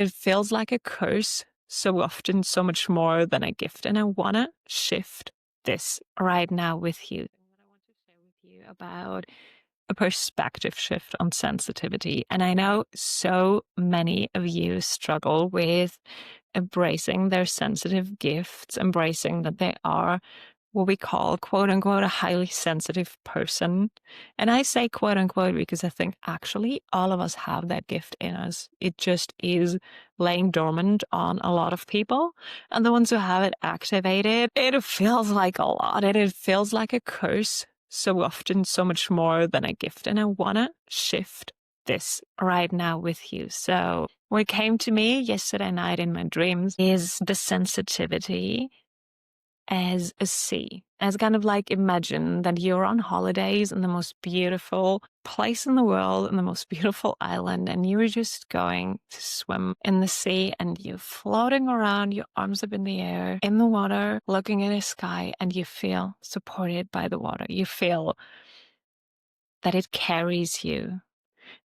It feels like a curse so often, so much more than a gift. And I want to shift this right now with you. What I want to share with you about a perspective shift on sensitivity. And I know so many of you struggle with embracing their sensitive gifts, embracing that they are what we call, quote unquote, a highly sensitive person. And I say quote unquote because I think actually all of us have that gift in us. It just is laying dormant on a lot of people. And the ones who have it activated, it feels like a lot. It feels like a curse so often, so much more than a gift. And I want to shift this right now with you. So what came to me yesterday night in my dreams is the sensitivity as a sea. As kind of like imagine that you're on holidays in the most beautiful place in the world, in the most beautiful island, and you're just going to swim in the sea and you're floating around, your arms up in the air, in the water, looking at the sky, and you feel supported by the water. You feel that it carries you,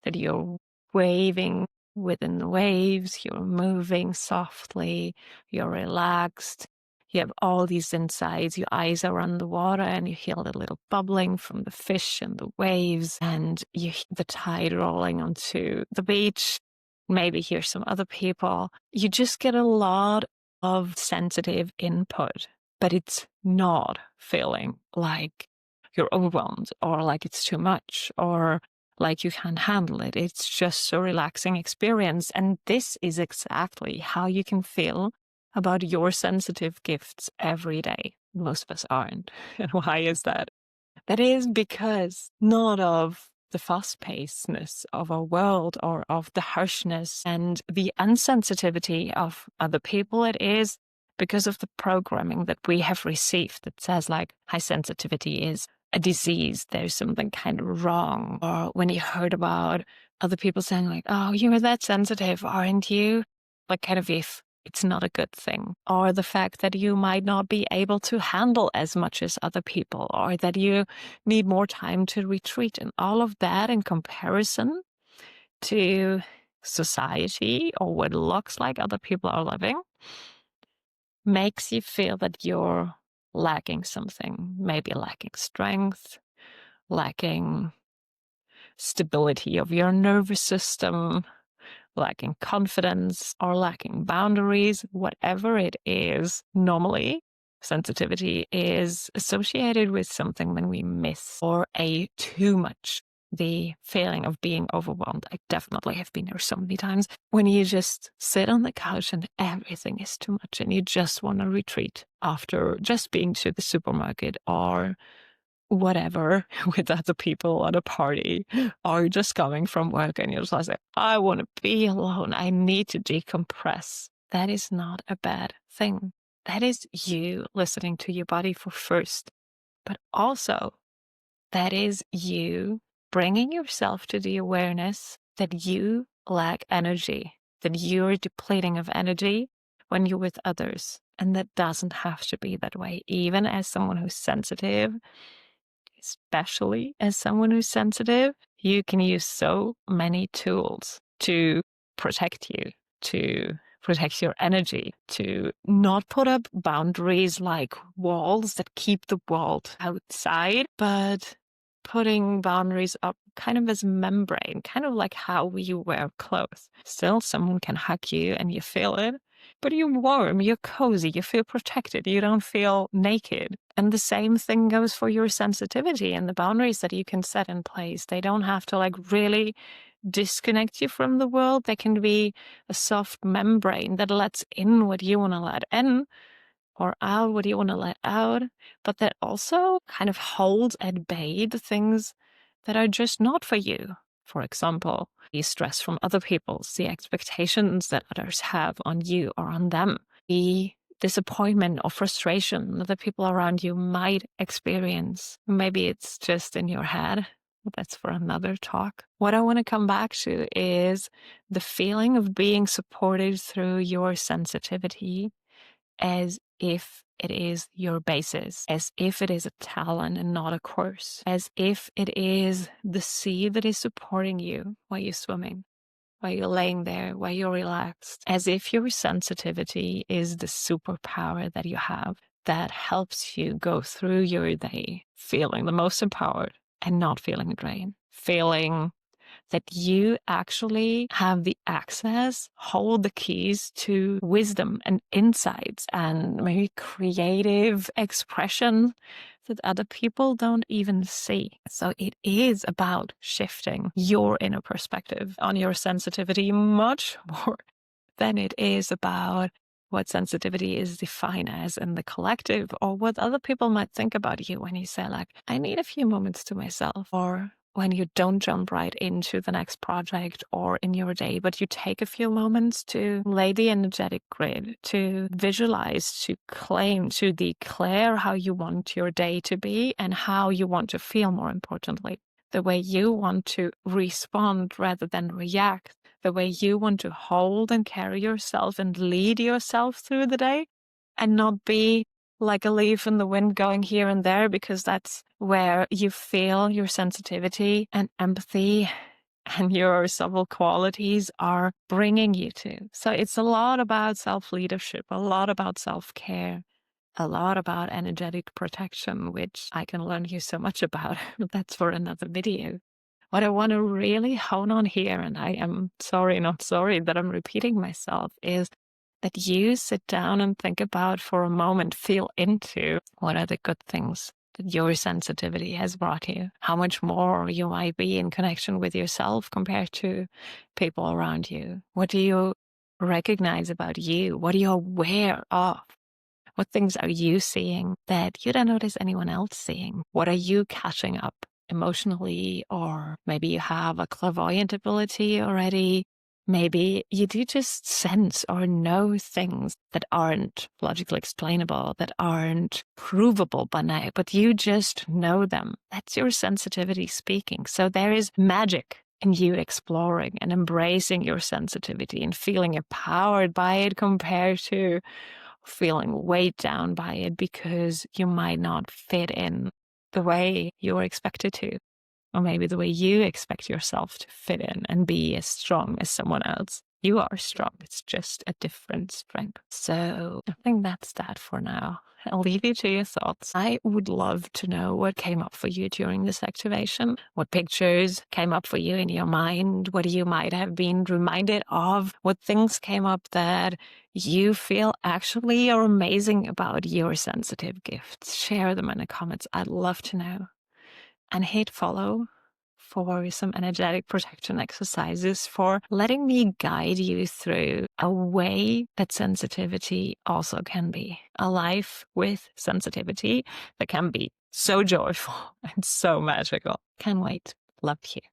that you're waving within the waves, you're moving softly, you're relaxed. You have all these insights, your eyes are on the water and you hear the little bubbling from the fish and the waves, and you hear the tide rolling onto the beach. Maybe hear some other people. You just get a lot of sensitive input, but it's not feeling like you're overwhelmed or like it's too much or like you can't handle it. It's just a relaxing experience. And this is exactly how you can feel about your sensitive gifts every day. Most of us aren't. And why is that? That is because not of the fast pacedness of our world or of the harshness and the unsensitivity of other people. It is because of the programming that we have received that says like high sensitivity is a disease, there's something kind of wrong. Or when you heard about other people saying like, oh, you're that sensitive, aren't you? Like kind of if it's not a good thing. Or the fact that you might not be able to handle as much as other people, or that you need more time to retreat. And all of that in comparison to society or what it looks like other people are living makes you feel that you're lacking something, maybe lacking strength, lacking stability of your nervous system, lacking confidence, or lacking boundaries, whatever it is. Normally, sensitivity is associated with something when we miss or a too much. The feeling of being overwhelmed. I definitely have been there so many times when you just sit on the couch and everything is too much and you just want to retreat after just being to the supermarket or whatever with other people at a party or just coming from work and you're just like, I want to be alone. I need to decompress. That is not a bad thing. That is you listening to your body for first, but also that is you bringing yourself to the awareness that you lack energy, that you're depleting of energy when you're with others. And that doesn't have to be that way. Even as someone who's sensitive, especially as someone who's sensitive, you can use so many tools to protect you, to protect your energy, to not put up boundaries like walls that keep the world outside, but putting boundaries up kind of as membrane, kind of like how we wear clothes. Still, someone can hug you and you feel it, but you're warm, you're cozy, you feel protected, you don't feel naked. And the same thing goes for your sensitivity and the boundaries that you can set in place. They don't have to like really disconnect you from the world. They can be a soft membrane that lets in what you want to let in or out what you want to let out, but that also kind of holds at bay the things that are just not for you. For example, the stress from other people, the expectations that others have on you or on them, the disappointment or frustration that the people around you might experience. Maybe it's just in your head. That's for another talk. What I want to come back to is the feeling of being supported through your sensitivity as if it is your basis, as if it is a talent and not a course, as if it is the sea that is supporting you while you're swimming, while you're laying there, while you're relaxed, as if your sensitivity is the superpower that you have that helps you go through your day feeling the most empowered and not feeling drained, feeling that you actually have the access, hold the keys to wisdom and insights and maybe creative expression that other people don't even see. So it is about shifting your inner perspective on your sensitivity much more than it is about what sensitivity is defined as in the collective, or what other people might think about you when you say, like, I need a few moments to myself, or when you don't jump right into the next project or in your day, but you take a few moments to lay the energetic grid, to visualize, to claim, to declare how you want your day to be and how you want to feel, more importantly, the way you want to respond rather than react, the way you want to hold and carry yourself and lead yourself through the day, and not be like a leaf in the wind going here and there, because that's where you feel your sensitivity and empathy and your subtle qualities are bringing you to. So it's a lot about self-leadership, a lot about self-care, a lot about energetic protection, which I can learn you so much about. That's for another video. What I want to really hone on here, and I am sorry, not sorry that I'm repeating myself, is that you sit down and think about for a moment, feel into what are the good things that your sensitivity has brought you, how much more you might be in connection with yourself compared to people around you. What do you recognize about you? What are you aware of? What things are you seeing that you don't notice anyone else seeing? What are you catching up emotionally? Or maybe you have a clairvoyant ability already. Maybe you do just sense or know things that aren't logically explainable, that aren't provable by now, but you just know them. That's your sensitivity speaking. So there is magic in you exploring and embracing your sensitivity and feeling empowered by it compared to feeling weighed down by it because you might not fit in the way you're expected to. Or maybe the way you expect yourself to fit in and be as strong as someone else. You are strong. It's just a different strength. So I think that's that for now. I'll leave you to your thoughts. I would love to know what came up for you during this activation, what pictures came up for you in your mind, what you might have been reminded of, what things came up that you feel actually are amazing about your sensitive gifts. Share them in the comments. I'd love to know. And hit follow for some energetic protection exercises, for letting me guide you through a way that sensitivity also can be. A life with sensitivity that can be so joyful and so magical. Can't wait. Love you.